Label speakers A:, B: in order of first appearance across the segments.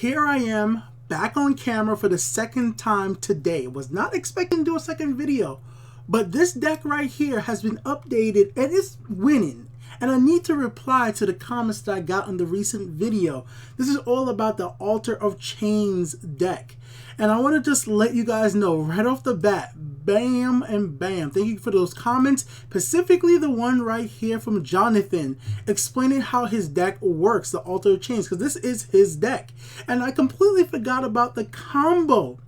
A: here I am back on camera for the second time today. Was not expecting to do a second video, but this deck right here has been updated and it's winning. And I need to reply to the comments that I got on the recent video. This is all about the Altar of Chains deck. And I want to just let you guys know right off the bat, bam and bam. Thank you for those comments, specifically the one right here from Jonathan, explaining how his deck works, the Altar of Chains, because this is his deck. And I completely forgot about the combo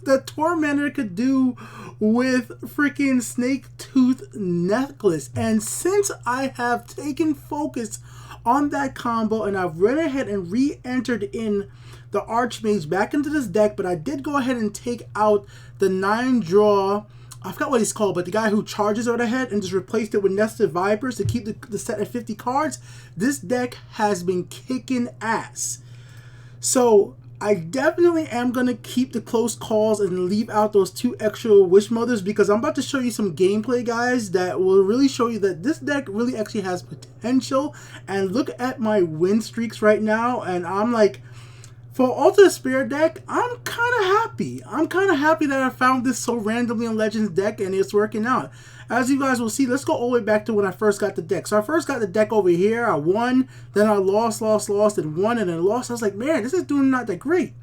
A: that Tormentor could do with freaking Snake Tooth Necklace. And since I have taken focus on that combo and I've went ahead and re-entered in the Archmage back into this deck, but I did go ahead and take out the 9-draw, I forgot what he's called, but the guy who charges over the head, and just replaced it with Nested Vipers to keep the set at 50 cards. This deck has been kicking ass. So I definitely am going to keep the close calls and leave out those 2 extra Wish Mothers, because I'm about to show you some gameplay, guys, that will really show you that this deck really actually has potential. And look at my win streaks right now, and I'm like, for Altar Spirit deck, I'm kind of happy. I'm kind of happy that I found this so randomly on Legends deck and it's working out. As you guys will see, let's go all the way back to when I first got the deck. So I first got the deck over here. I won, then I lost, and won, and then lost. I was like, man, this is doing not that great.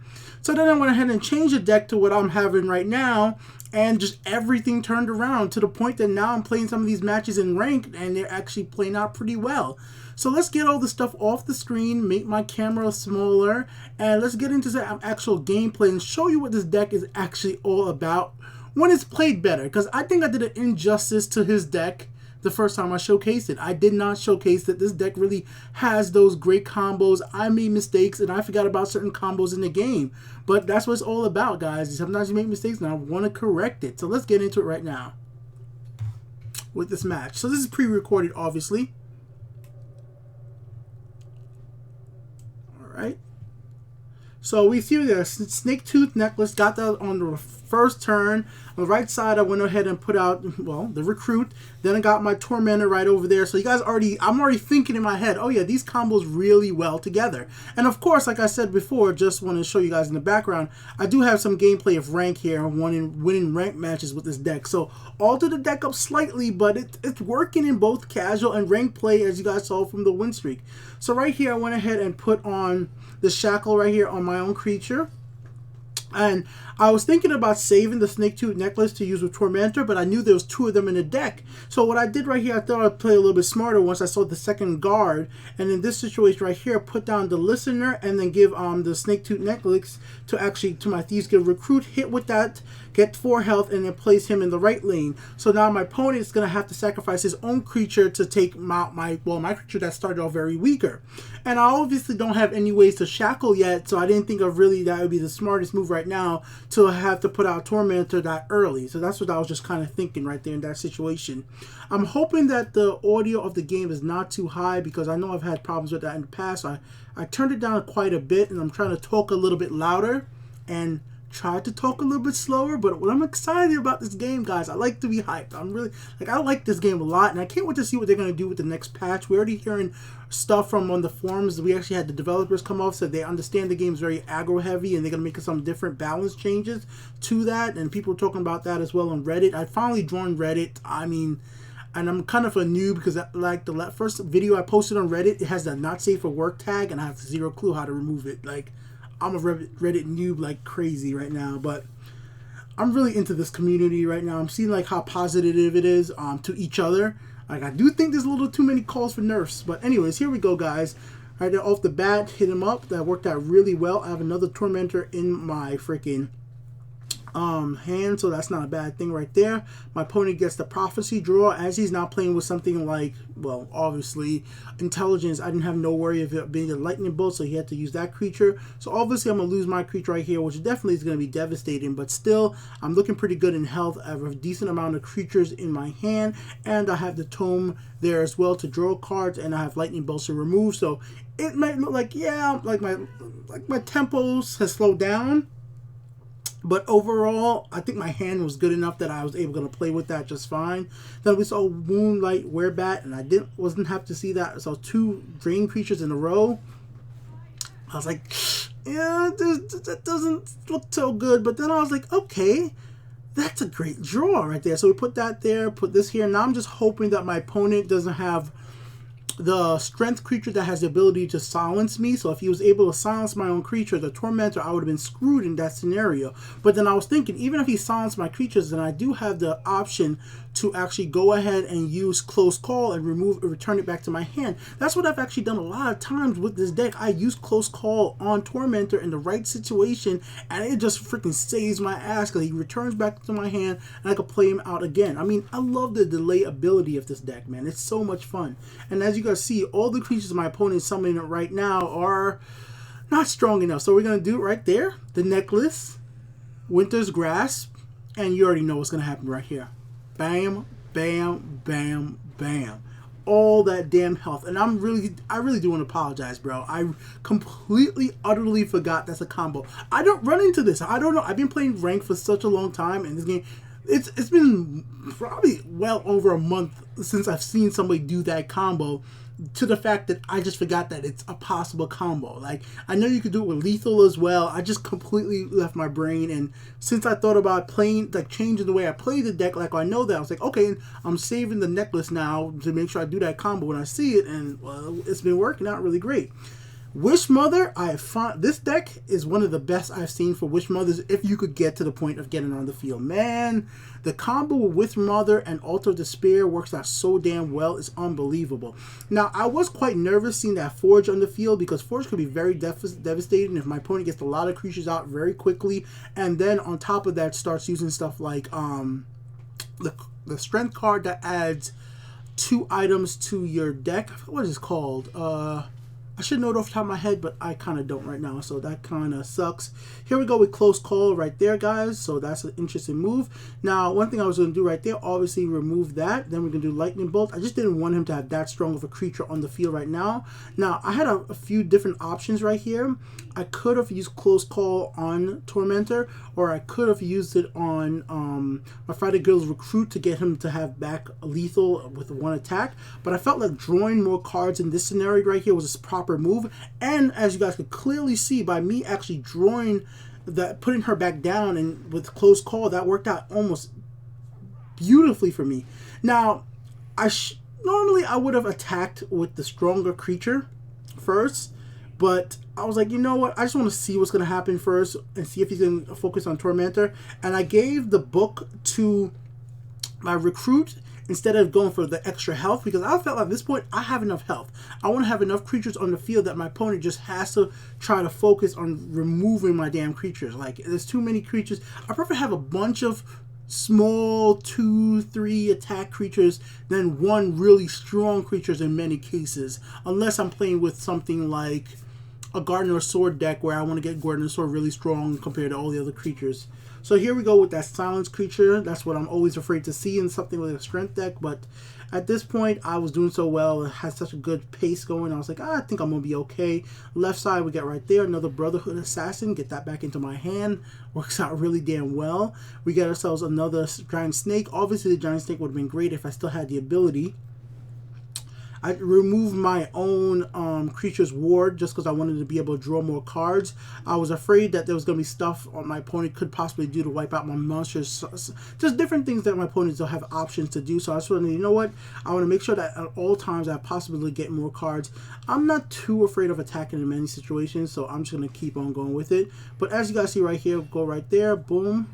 A: So then I went ahead and changed the deck to what I'm having right now, and just everything turned around to the point that now I'm playing some of these matches in ranked, and they're actually playing out pretty well. So let's get all the stuff off the screen, make my camera smaller, and let's get into the actual gameplay and show you what this deck is actually all about when it's played better. Because I think I did an injustice to his deck the first time I showcased it. I did not showcase that this deck really has those great combos. I made mistakes and I forgot about certain combos in the game. But that's what it's all about, guys. Sometimes you make mistakes and I want to correct it. So let's get into it right now with this match. So this is pre-recorded, obviously. Alright. So we see the Snake Tooth Necklace, got that on the first turn. On the right side, I went ahead and put out, well, the Recruit. Then I got my Tormentor right over there. So you guys I'm already thinking in my head, oh yeah, these combos really well together. And of course, like I said before, just want to show you guys in the background, I do have some gameplay of rank here, winning rank matches with this deck. So alter the deck up slightly, but it's working in both casual and rank play, as you guys saw from the win streak. So right here, I went ahead and put on the Shackle right here on my own creature. And I was thinking about saving the Snake Tooth Necklace to use with Tormentor, but I knew there was 2 of them in the deck. So what I did right here, I thought I'd play a little bit smarter once I saw the second guard. And in this situation right here, put down the Listener and then give the Snake Tooth Necklace to my Thieves Guild Recruit, hit with that, get 4 health, and then place him in the right lane. So now my opponent is going to have to sacrifice his own creature to take my creature that started off very weaker. And I obviously don't have any ways to shackle yet, so I didn't think of really that would be the smartest move right now to have to put out Tormentor that early. So that's what I was just kind of thinking right there in that situation. I'm hoping that the audio of the game is not too high, because I know I've had problems with that in the past. I turned it down quite a bit, and I'm trying to talk a little bit louder and try to talk a little bit slower. But what I'm excited about this game, guys, I like to be hyped. I like this game a lot, and I can't wait to see what they're going to do with the next patch. We're already hearing stuff from on the forums. We actually had the developers come off, so they understand the game's very aggro heavy, and they're going to make some different balance changes to that, and people are talking about that as well on Reddit. I finally joined Reddit. And I'm kind of a noob, because like the first video I posted on Reddit, it has the not safe for work tag, and I have zero clue how to remove it. Like, I'm a Reddit noob like crazy right now, but I'm really into this community right now. I'm seeing like how positive it is to each other. Like, I do think there's a little too many calls for nerfs, but anyways, here we go, guys. Right there off the bat, hit him up. That worked out really well. I have another Tormentor in my freaking hand, so that's not a bad thing right there. My opponent gets the Prophecy draw, as he's not playing with something like, well, obviously Intelligence. I didn't have no worry of it being a Lightning Bolt, so he had to use that creature. So obviously I'm gonna lose my creature right here, which definitely is gonna be devastating, but still I'm looking pretty good in health. I have a decent amount of creatures in my hand, and I have the Tome there as well to draw cards, and I have Lightning Bolts to remove. So it might look like, yeah, like my tempos has slowed down, but overall, I think my hand was good enough that I was able to play with that just fine. Then we saw Moonlight Werebat, and I wasn't have to see that. I saw 2 drain creatures in a row. I was like, yeah, that doesn't look so good. But then I was like, okay, that's a great draw right there. So we put that there, put this here. Now I'm just hoping that my opponent doesn't have the strength creature that has the ability to silence me. So if he was able to silence my own creature, the Tormentor, I would have been screwed in that scenario. But then I was thinking, even if he silenced my creatures, then I do have the option to actually go ahead and use Close Call and return it back to my hand. That's what I've actually done a lot of times with this deck. I use Close Call on Tormentor in the right situation, and it just freaking saves my ass because he returns back to my hand and I can play him out again. I mean, I love the delay ability of this deck, man. It's so much fun. And as you guys see, all the creatures my opponent is summoning right now are not strong enough. So we're going to do it right there. The Necklace, Winter's Grasp, and you already know what's going to happen right here. Bam, bam, bam, bam. All that damn health. And I really do want to apologize, bro. I completely, utterly forgot that's a combo. I don't run into this. I don't know. I've been playing ranked for such a long time, and this game, it's been probably well over a month since I've seen somebody do that combo, to the fact that I just forgot that it's a possible combo. Like, I know you could do it with lethal as well. I just completely left my brain, and since I thought about playing, like, changing the way I play the deck, like, I know that, I was like, okay, I'm saving the Necklace now to make sure I do that combo when I see it, and, well, it's been working out really great. Wish Mother, this deck is one of the best I've seen for Wish Mothers if you could get to the point of getting on the field. Man, the combo with Wish Mother and Altar of Despair works out so damn well. It's unbelievable. Now, I was quite nervous seeing that Forge on the field, because Forge could be very devastating if my opponent gets a lot of creatures out very quickly, and then on top of that starts using stuff like the Strength card that adds 2 items to your deck. I forget what it's called. I should know it off the top of my head, but I kind of don't right now, so that kind of sucks. Here we go with Close Call right there, guys, so that's an interesting move. Now, one thing I was going to do right there, obviously remove that. Then we're going to do Lightning Bolt. I just didn't want him to have that strong of a creature on the field right now. Now, I had a few different options right here. I could have used Close Call on Tormentor, or I could have used it on my Friday Girls Recruit to get him to have back lethal with 1 attack. But I felt like drawing more cards in this scenario right here was a proper move. And as you guys could clearly see, by me actually drawing that, putting her back down, and with Close Call, that worked out almost beautifully for me. Now, normally I would have attacked with the stronger creature first, but I was like, you know what? I just want to see what's going to happen first and see if he's going to focus on Tormentor. And I gave the book to my recruit instead of going for the extra health, because I felt like at this point I have enough health. I want to have enough creatures on the field that my opponent just has to try to focus on removing my damn creatures. Like, there's too many creatures. I prefer to have a bunch of small 2-3 attack creatures than one really strong creatures in many cases, unless I'm playing with something like a Gardener Sword deck where I want to get Gardener Sword really strong compared to all the other creatures. So here we go with that Silence creature. That's what I'm always afraid to see in something with a strength deck, but at this point I was doing so well. It had such a good pace going. I was like, I think I'm going to be okay. Left side we get right there, another Brotherhood Assassin. Get that back into my hand. Works out really damn well. We get ourselves another Giant Snake. Obviously the Giant Snake would have been great if I still had the ability. I removed my own creature's ward just because I wanted to be able to draw more cards. I was afraid that there was going to be stuff my opponent could possibly do to wipe out my monsters. Just different things that my opponents will have options to do. So I just wanted to, you know what? I want to make sure that at all times I possibly get more cards. I'm not too afraid of attacking in many situations, so I'm just going to keep on going with it. But as you guys see right here, go right there. Boom.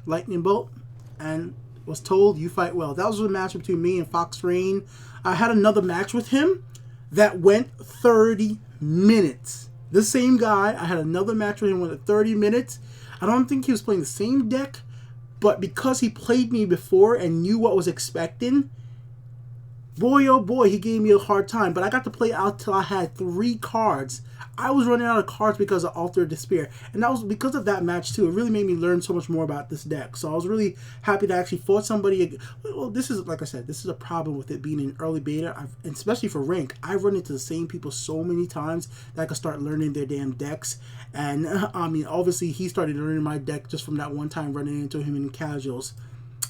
A: Lightning Bolt. And was told, you fight well. That was a match between me and Fox Rain. I had another match with him that went 30 minutes. The same guy, I had another match with him with 30 minutes. I don't think he was playing the same deck, but because he played me before and knew what was expecting, boy oh boy, he gave me a hard time. But I got to play out till I had 3 cards. I was running out of cards because of Altar of Despair. And that was because of that match too. It really made me learn so much more about this deck. So I was really happy to actually fought somebody. Well, this is, like I said, this is a problem with it being in early beta. And especially for rank, I've run into the same people so many times that I could start learning their damn decks. And I mean, obviously he started learning my deck just from that one time running into him in casuals.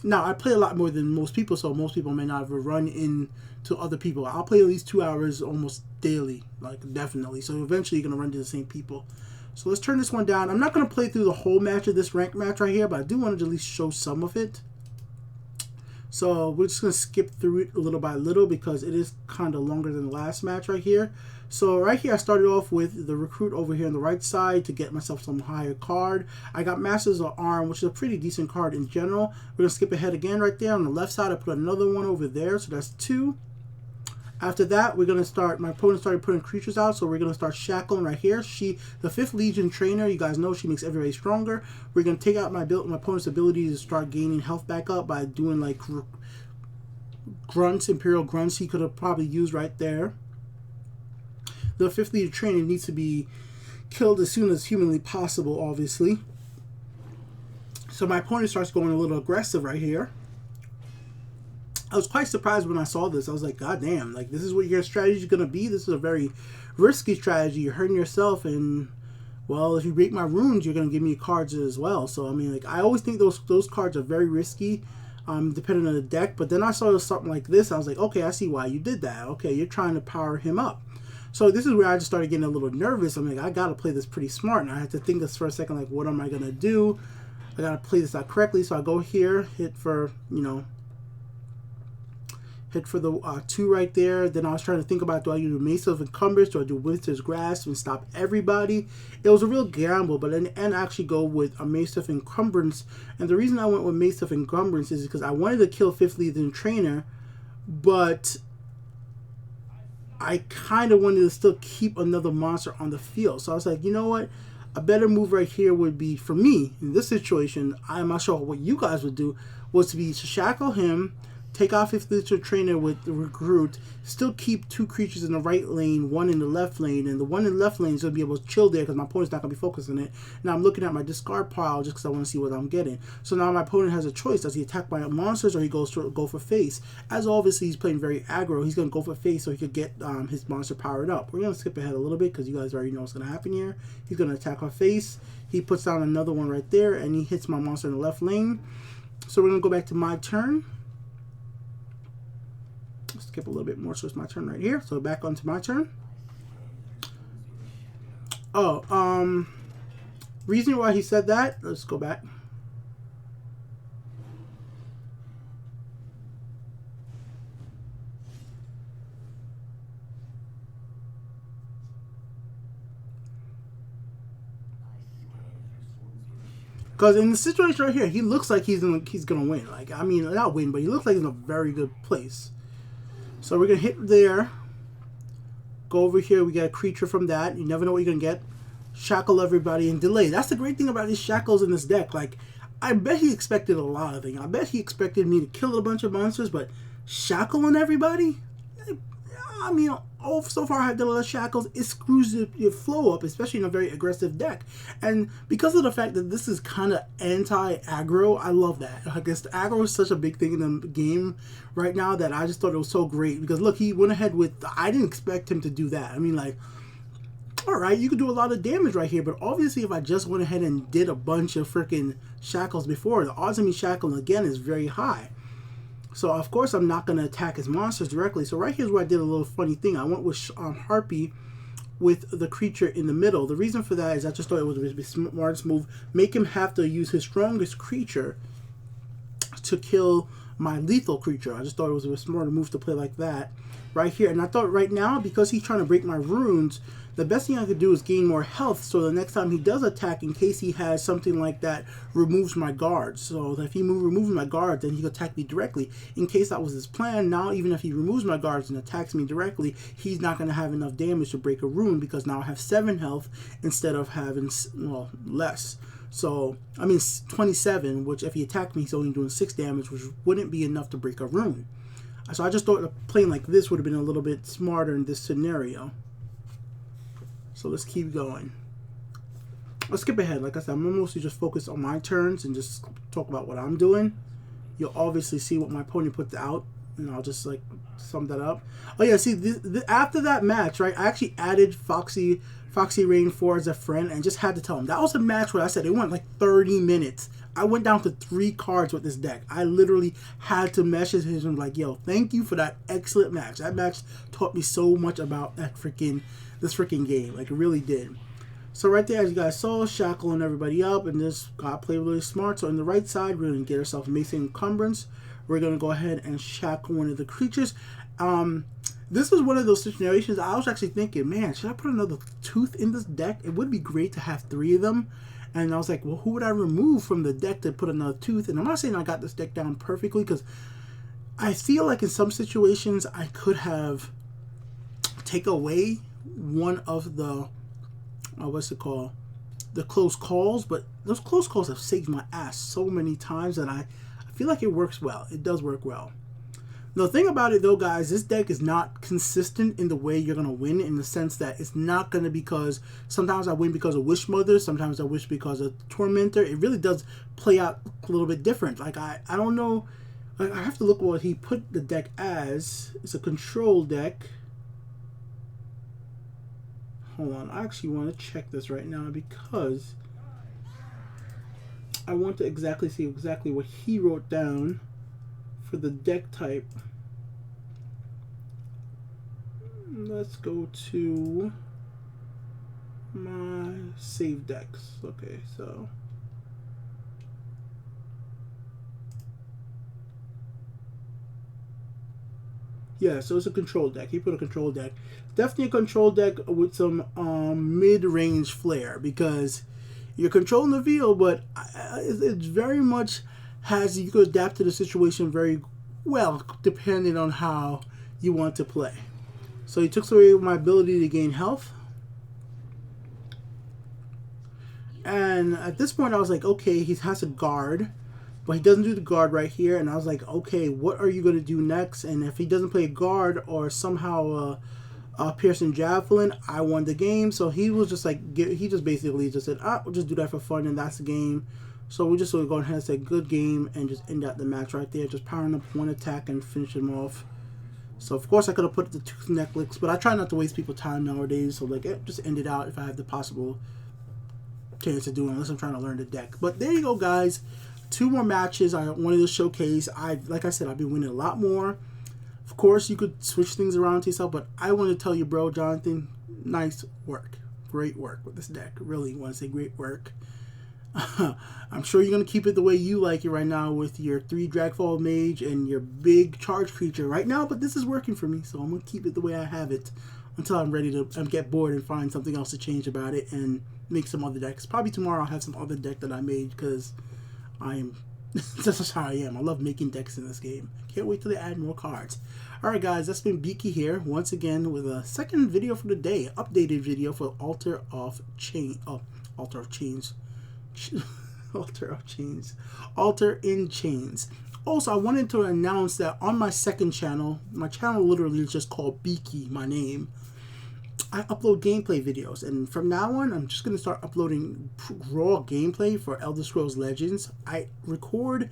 A: Now, I play a lot more than most people, so most people may not have run into other people. I'll play at least 2 hours almost daily, like definitely. So eventually you're going to run into the same people. So let's turn this one down. I'm not going to play through the whole match of this ranked match right here, but I do want to at least show some of it. So we're just going to skip through it little by little because it is kind of longer than the last match right here. So right here I started off with the recruit over here on the right side to get myself some higher card. I got Masters of Arm, which is a pretty decent card in general. We're going to skip ahead again right there. On the left side I put another one over there, so that's 2. After that, we're going to start, my opponent started putting creatures out, so we're going to start shackling right here. The 5th Legion trainer, you guys know she makes everybody stronger. We're going to take out my opponent's ability to start gaining health back up by doing like grunts, Imperial grunts he could have probably used right there. The 5th Legion trainer needs to be killed as soon as humanly possible, obviously. So my opponent starts going a little aggressive right here. I was quite surprised when I saw this. I was like, God damn, like this is what your strategy is going to be? This is a very risky strategy. You're hurting yourself, and, well, if you break my runes, you're going to give me cards as well. So, I mean, like, I always think those cards are very risky, depending on the deck. But then I saw something like this. I was like, okay, I see why you did that. Okay, you're trying to power him up. So this is where I just started getting a little nervous. I'm like, I got to play this pretty smart. And I had to think this for a second, like, what am I going to do? I got to play this out correctly. So I go here, hit for, you know, hit for the 2 right there. Then I was trying to think about, do I do Mace of Encumbrance? Do I do Winter's Grasp and stop everybody? It was a real gamble, but in the end I actually go with a Mace of Encumbrance. And the reason I went with Mace of Encumbrance is because I wanted to kill 5th Legion Trainer, but I kind of wanted to still keep another monster on the field. So I was like, you know what? A better move right here would be, for me, in this situation, I'm not sure what you guys would do, was to shackle him, take off 5th Legion Trainer with the recruit, still keep 2 creatures in the right lane, 1 in the left lane, and the 1 in the left lane is going to be able to chill there because my opponent's not going to be focused on it. Now I'm looking at my discard pile just because I want to see what I'm getting. So now my opponent has a choice. Does he attack my monsters or he goes to go for face? As obviously he's playing very aggro, he's going to go for face so he could get his monster powered up. We're going to skip ahead a little bit because you guys already know what's going to happen here. He's going to attack our face. He puts down another one right there and he hits my monster in the left lane. So we're going to go back to my turn. Skip a little bit more, so it's my turn right here. So back onto my turn. Oh, reason why he said that, let's go back. Because in the situation right here, he looks like he's gonna win. Like, I mean, not win, but he looks like he's in a very good place. So we're going to hit there. Go over here. We get a creature from that. You never know what you're going to get. Shackle everybody and delay. That's the great thing about these shackles in this deck. Like, I bet he expected a lot of things. I bet he expected me to kill a bunch of monsters, but shackling everybody? I mean, so far I've done a lot of shackles. It screws your flow up, especially in a very aggressive deck. And because of the fact that this is kind of anti-aggro, I love that. I guess the aggro is such a big thing in the game right now that I just thought it was so great. Because look, he went ahead with, I didn't expect him to do that. I mean, like, alright, you could do a lot of damage right here, but obviously if I just went ahead and did a bunch of freaking shackles before, the odds of me shackling again is very high. So, of course, I'm not going to attack his monsters directly. So, right here's where I did a little funny thing. I went with Harpy with the creature in the middle. The reason for that is I just thought it was the smartest move. Make him have to use his strongest creature to kill my lethal creature. I just thought it was a smarter move to play like that right here. And I thought right now, because he's trying to break my runes, the best thing I could do is gain more health, so the next time he does attack, in case he has something like that, removes my guards. So if he removes my guards, then he can attack me directly. In case that was his plan, now even if he removes my guards and attacks me directly, he's not going to have enough damage to break a rune, because now I have 7 health instead of having, well, less. So, I mean 27, which if he attacked me, he's only doing 6 damage, which wouldn't be enough to break a rune. So I just thought playing like this would have been a little bit smarter in this scenario. So let's keep going. Let's skip ahead. Like I said, I'm mostly just focused on my turns and just talk about what I'm doing. You'll obviously see what my opponent puts out, and I'll just like sum that up. Oh yeah, see, after that match, right, I actually added Foxy Rain 4 as a friend and just had to tell him. That was a match where I said it went like 30 minutes. I went down to 3 cards with this deck. I literally had to message him like, yo, thank you for that excellent match. That match taught me so much about this freaking game. Like, it really did. So right there, as you guys saw, shackling everybody up, and this got played really smart. So on the right side, we're going to get ourselves Mason Encumbrance. We're going to go ahead and shackle one of the creatures. This was one of those situations I was actually thinking, man, should I put another tooth in this deck? It would be great to have 3 of them. And I was like, well, who would I remove from the deck to put another tooth? And I'm not saying I got this deck down perfectly, because I feel like in some situations I could have take away one of the, what's it called? The close calls. But those close calls have saved my ass so many times that I feel like it works well. It does work well. The thing about it though, guys, this deck is not consistent in the way you're going to win, in the sense that it's not going to, because sometimes I win because of Wishmother, sometimes I wish because of Tormentor. It really does play out a little bit different. Like, I don't know, like, I have to look at what he put the deck as. It's a control deck. Hold on, I actually want to check this right now, because I want to exactly see exactly what he wrote down for the deck type. Let's go to my save decks. Okay, so yeah, so it's a control deck. He put a control deck. Definitely a control deck with some mid-range flair, because you're controlling the field, but it's very much has, you could adapt to the situation very well depending on how you want to play. So he took away my ability to gain health. And at this point I was like, okay, he has a guard, but he doesn't do the guard right here. And I was like, okay, what are you going to do next? And if he doesn't play a guard or somehow Pearson Javelin, I won the game. So he was just like, he just basically just said, we'll just do that for fun, and that's the game. So we just sort of go ahead and say good game and just end out the match right there, just powering up 1 attack and finish him off. So of course I could have put the tooth necklace, but I try not to waste people's time nowadays. So like, just end it out if I have the possible chance to do it, unless I'm trying to learn the deck. But there you go, guys. 2 more matches I wanted to showcase. Like I said, I've been winning a lot more. Of course, you could switch things around to yourself, but I want to tell you, bro, Jonathan, nice work. Great work with this deck. Really want to say great work. I'm sure you're going to keep it the way you like it right now with your 3 Dragfall Mage and your big charge creature right now, but this is working for me, so I'm going to keep it the way I have it until I'm ready to get bored and find something else to change about it and make some other decks. Probably tomorrow I'll have some other deck that I made, because this is how I am. I love making decks in this game. Can't wait till they add more cards. Alright guys, that's been Beaky here once again with a second video for the day. Updated video for Altar of Chains. Altar in Chains. Also, I wanted to announce that on my second channel, my channel literally is just called Beaky, my name, I upload gameplay videos, and from now on I'm just going to start uploading raw gameplay for Elder Scrolls Legends. I record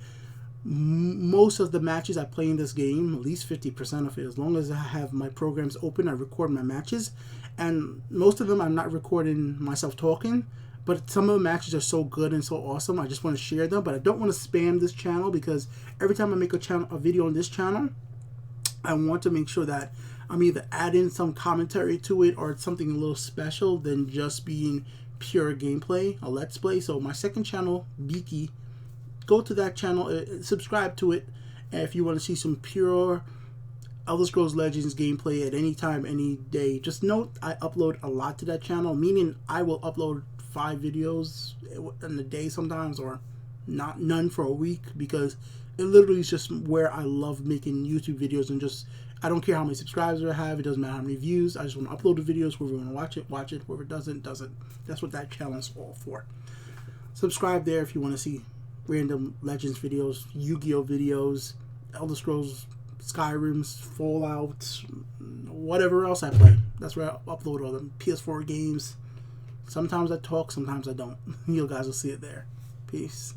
A: most of the matches I play in this game, at least 50% of it. As long as I have my programs open, I record my matches, and most of them I'm not recording myself talking. But some of the matches are so good and so awesome, I just want to share them. But I don't want to spam this channel, because every time I make a video on this channel, I want to make sure that I'm either adding some commentary to it or it's something a little special than just being pure gameplay, a let's play. So my second channel, Beaky, go to that channel, subscribe to it, and if you want to see some pure Elder Scrolls Legends gameplay at any time, any day, just note I upload a lot to that channel, meaning I will upload 5 videos in a day sometimes, or none for a week, because it literally is just where I love making YouTube videos, and just, I don't care how many subscribers I have, it doesn't matter how many views, I just want to upload the videos. Whoever want to watch it, whoever doesn't. That's what that channel is all for. Subscribe there if you want to see random Legends videos, Yu-Gi-Oh videos, Elder Scrolls, Skyrims, Fallout, whatever else I play. That's where I upload all them PS4 games. Sometimes I talk, sometimes I don't. You guys will see it there. Peace.